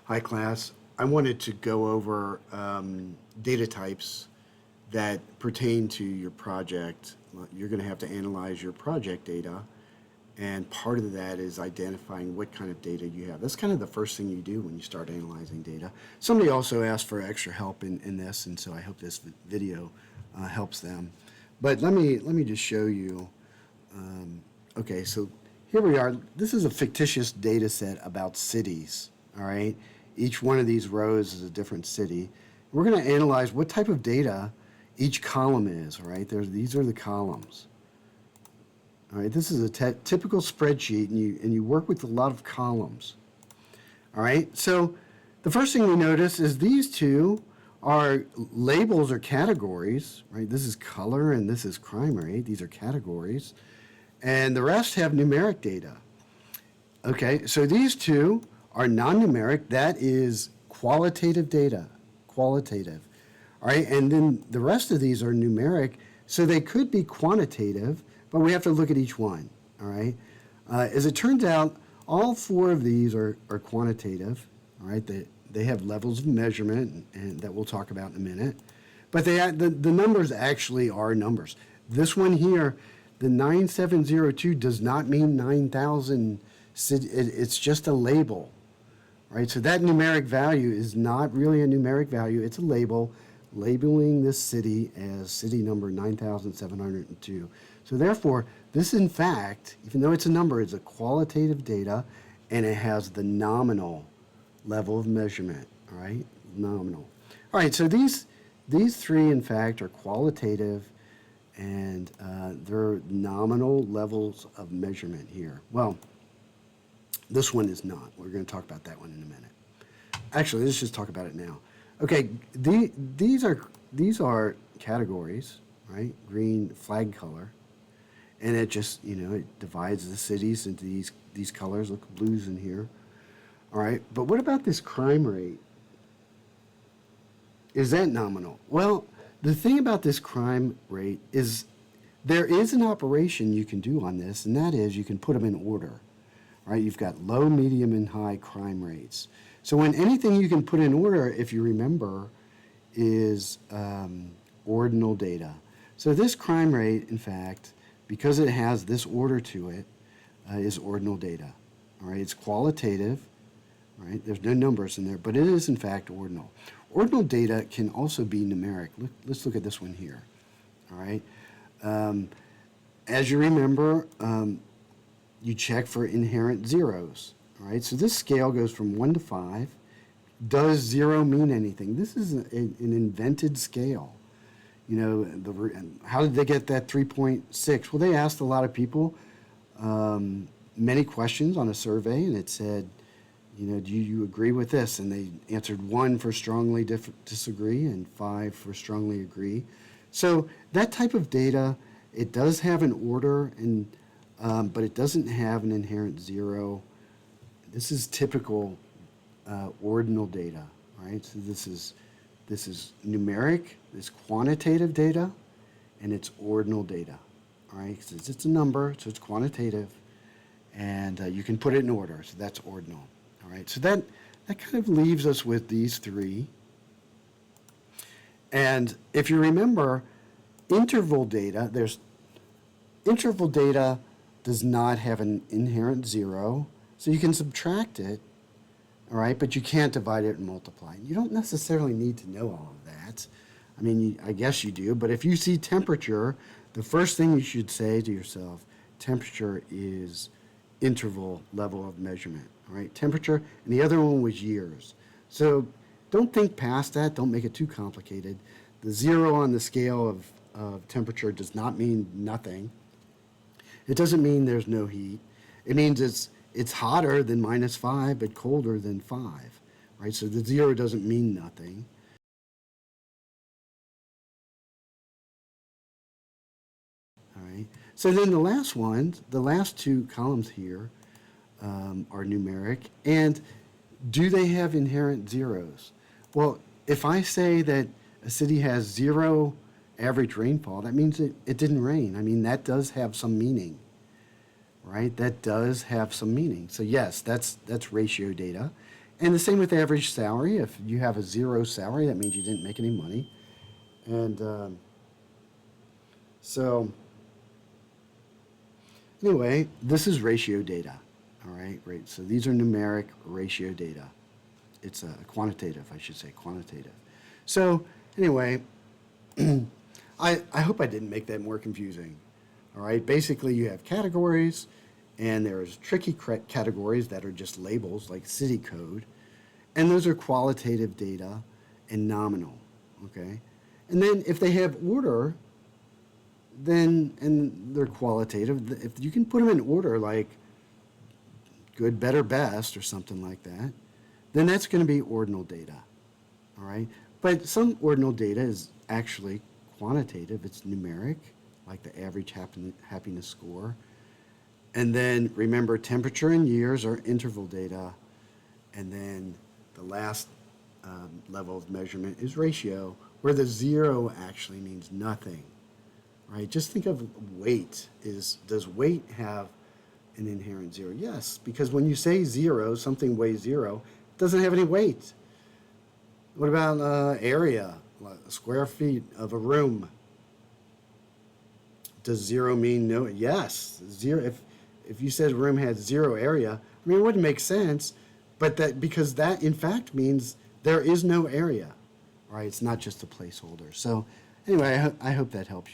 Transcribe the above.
Hi, class. I wanted to go over data types that pertain to your project. You're going to have to analyze your project data, and part of that is identifying what kind of data you have. That's kind of the first thing you do when you start analyzing data. Somebody also asked for extra help in this, and so I hope this video helps them. But let me just show you. Okay, so here we are. This is a fictitious data set about cities, all right? Each one of these rows is a different city. We're going to analyze what type of data each column is, all right? These are the columns. All right, this is a typical spreadsheet, and you work with a lot of columns. All right, so the first thing we notice is these two are labels or categories, right? This is color and this is crime rate. These are categories. And the rest have numeric data. Okay, so these two are non-numeric. That is qualitative data, qualitative. All right, and then the rest of these are numeric, so they could be quantitative, but we have to look at each one, all right? As it turns out, all four of these are quantitative, all right? They have levels of measurement, and that we'll talk about in a minute. But the numbers actually are numbers. This one here, the 9702 does not mean 9,000. It's just a label, right? So that numeric value is not really a numeric value. It's a label labeling this city as city number 9,702. So therefore, this in fact, even though it's a number, it's a qualitative data, and it has the nominal level of measurement, all right? Nominal. All right, so these three, in fact, are qualitative, and they're nominal levels of measurement here. Well, this one is not. We're going to talk about that one in a minute. Actually, let's just talk about it now. Okay, these are categories, right? Green flag color, and it just, it divides the cities into these colors. Look, blues in here. All right, but what about this crime rate? Is that nominal? Well, the thing about this crime rate is there is an operation you can do on this, and that is you can put them in order. Right? You've got low, medium, and high crime rates. So when anything you can put in order, if you remember, is ordinal data. So this crime rate, in fact, because it has this order to it, is ordinal data. All right, it's qualitative. Right? There's no numbers in there, but it is in fact ordinal. Ordinal data can also be numeric. Let's look at this one here. All right. As you remember, you check for inherent zeros. All right. So this scale goes from 1 to 5. Does 0 mean anything? This is an invented scale. How did they get that 3.6? Well, they asked a lot of people many questions on a survey, and it said, do you agree with this? And they answered 1 for strongly disagree and 5 for strongly agree. So that type of data, it does have an order, and but it doesn't have an inherent zero. This is typical ordinal data, right? So this is numeric, this quantitative data, and it's ordinal data, all right? Because it's a number, so it's quantitative, and you can put it in order, so that's ordinal. All right, so that kind of leaves us with these three. And if you remember, interval data does not have an inherent zero, so you can subtract it, all right, but you can't divide it and multiply. You don't necessarily need to know all of that. I mean, I guess you do, but if you see temperature, the first thing you should say to yourself, temperature is interval level of measurement. All right, temperature, and the other one was years. So don't think past that. Don't make it too complicated. The 0 on the scale of temperature does not mean nothing. It doesn't mean there's no heat. It means it's hotter than -5, but colder than 5. Right? So the 0 doesn't mean nothing. All right. So then the last two columns here, are numeric. And do they have inherent zeros? Well, if I say that a city has 0 average rainfall, that means it didn't rain. I mean, that does have some meaning, right? That does have some meaning. So yes, that's ratio data. And the same with average salary. If you have a zero salary, that means you didn't make any money. And so, anyway, this is ratio data. All right, right. So these are numeric ratio data. It's quantitative, I should say, quantitative. So anyway, I hope I didn't make that more confusing. All right, basically you have categories, and there's tricky categories that are just labels like city code, and those are qualitative data and nominal, okay? And then if they have order, then, and they're qualitative, if you can put them in order like good, better, best, or something like that, then that's going to be ordinal data, all right? But some ordinal data is actually quantitative. It's numeric, like the average happiness score. And then remember, temperature in years are interval data. And then the last level of measurement is ratio, where the zero actually means nothing, right? Just think of weight. Does weight have an inherent zero? Yes, because when you say zero, something weighs zero, it doesn't have any weight. What about area, square feet of a room? Does zero mean no? Yes, zero. If you said room had zero area, I mean, it wouldn't make sense, but that, because that in fact means there is no area, right? It's not just a placeholder. So anyway, I hope that helps you.